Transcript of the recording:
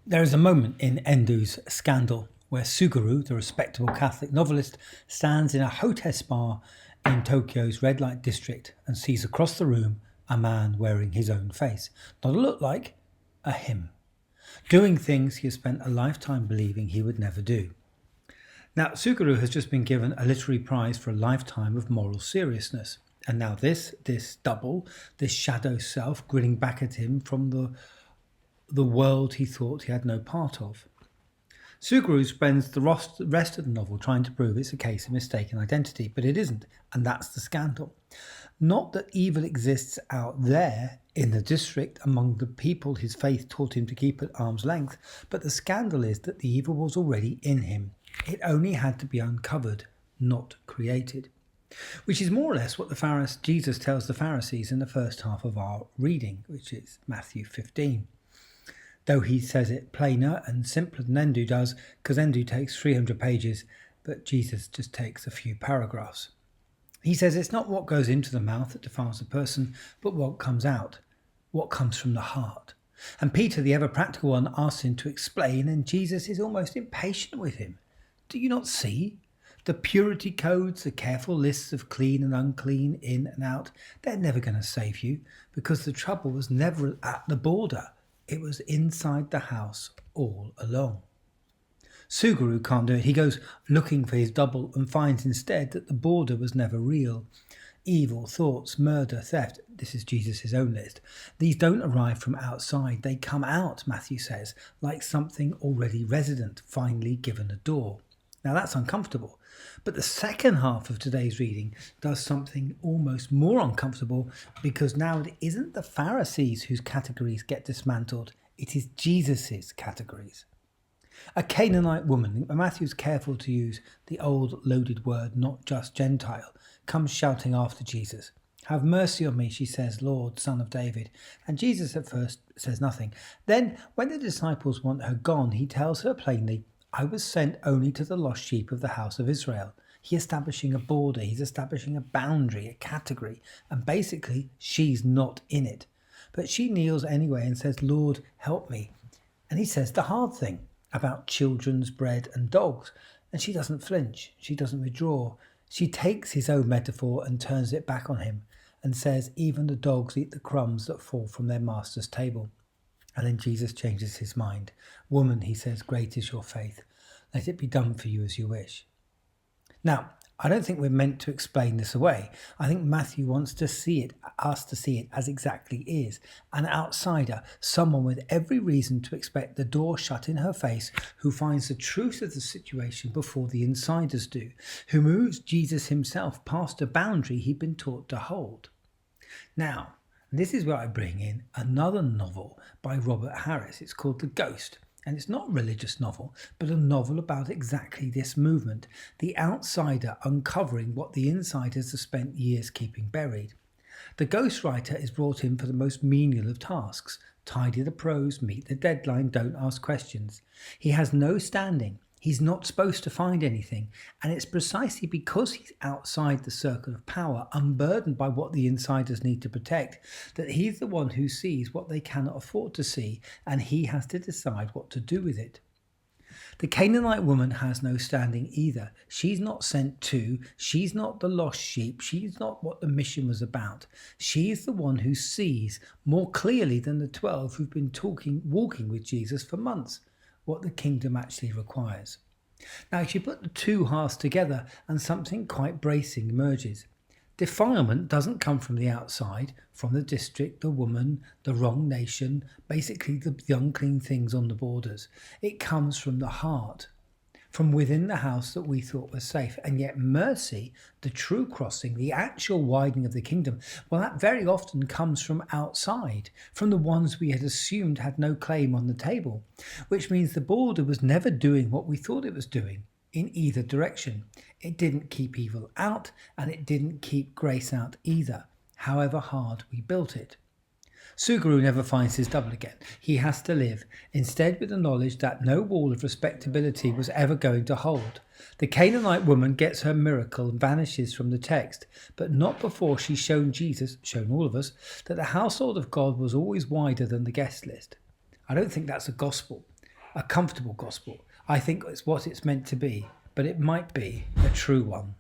There is a moment in Endu's Scandal where Suguru, the respectable Catholic novelist, stands in a hotess bar in Tokyo's red light district and sees across the room a man wearing his own face. Not a look-like, a him. Doing things he has spent a lifetime believing he would never do. Now, Suguru has just been given a literary prize for a lifetime of moral seriousness. And now this double, this shadow self grinning back at him from the world he thought he had no part of. Suguru spends the rest of the novel trying to prove it's a case of mistaken identity, but it isn't, and that's the scandal. Not that evil exists out there in the district among the people his faith taught him to keep at arm's length, but the scandal is that the evil was already in him. It only had to be uncovered, not created. Which is more or less what Jesus tells the Pharisees in the first half of our reading, which is Matthew 15. Though he says it plainer and simpler than Endu does, because Endu takes 300 pages, but Jesus just takes a few paragraphs. He says it's not what goes into the mouth that defiles a person, but what comes out, what comes from the heart. And Peter, the ever-practical one, asks him to explain, and Jesus is almost impatient with him. Do you not see? The purity codes, the careful lists of clean and unclean, in and out, they're never going to save you, because the trouble was never at the border. It was inside the house all along. Suguru can't do it. He goes looking for his double and finds instead that the border was never real. Evil thoughts, murder, theft, this is Jesus' own list. These don't arrive from outside. They come out, Matthew says, like something already resident, finally given a door. Now that's uncomfortable. But the second half of today's reading does something almost more uncomfortable, because now it isn't the Pharisees whose categories get dismantled, it is Jesus' categories. A Canaanite woman, Matthew's careful to use the old loaded word, not just Gentile, comes shouting after Jesus. Have mercy on me, she says, Lord, Son of David. And Jesus at first says nothing. Then, when the disciples want her gone, he tells her plainly, I was sent only to the lost sheep of the house of Israel. He's establishing a border, he's establishing a boundary, a category, and basically she's not in it. But she kneels anyway and says, Lord, help me. And he says the hard thing about children's bread and dogs, and she doesn't flinch, she doesn't withdraw. She takes his own metaphor and turns it back on him and says, even the dogs eat the crumbs that fall from their master's table. And then Jesus changes his mind. Woman, he says, great is your faith. Let it be done for you as you wish. Now, I don't think we're meant to explain this away. I think Matthew wants us to see it as exactly is. An outsider, someone with every reason to expect the door shut in her face, who finds the truth of the situation before the insiders do, who moves Jesus himself past a boundary he'd been taught to hold. Now, this is where I bring in another novel by Robert Harris. It's called The Ghost, and it's not a religious novel, but a novel about exactly this movement, the outsider uncovering what the insiders have spent years keeping buried. The ghostwriter is brought in for the most menial of tasks: tidy the prose, meet the deadline, don't ask questions. He has no standing. He's not supposed to find anything, and it's precisely because he's outside the circle of power, unburdened by what the insiders need to protect, that he's the one who sees what they cannot afford to see, and he has to decide what to do with it. The Canaanite woman has no standing either. She's not sent to, she's not the lost sheep, she's not what the mission was about. She's the one who sees more clearly than the 12 who've been walking with Jesus for months, what the kingdom actually requires. Now, if you put the two halves together, and something quite bracing emerges. Defilement doesn't come from the outside, from the district, the woman, the wrong nation, basically the unclean things on the borders. It comes from the heart, from within the house that we thought was safe. And yet mercy, the true crossing, the actual widening of the kingdom, well, that very often comes from outside, from the ones we had assumed had no claim on the table, which means the border was never doing what we thought it was doing in either direction. It didn't keep evil out, and it didn't keep grace out either, however hard we built it. Suguru never finds his double again. He has to live, instead with the knowledge that no wall of respectability was ever going to hold. The Canaanite woman gets her miracle and vanishes from the text, but not before she's shown Jesus, shown all of us, that the household of God was always wider than the guest list. I don't think that's a gospel. a comfortable gospel. I think it's what it's meant to be, but it might be a true one.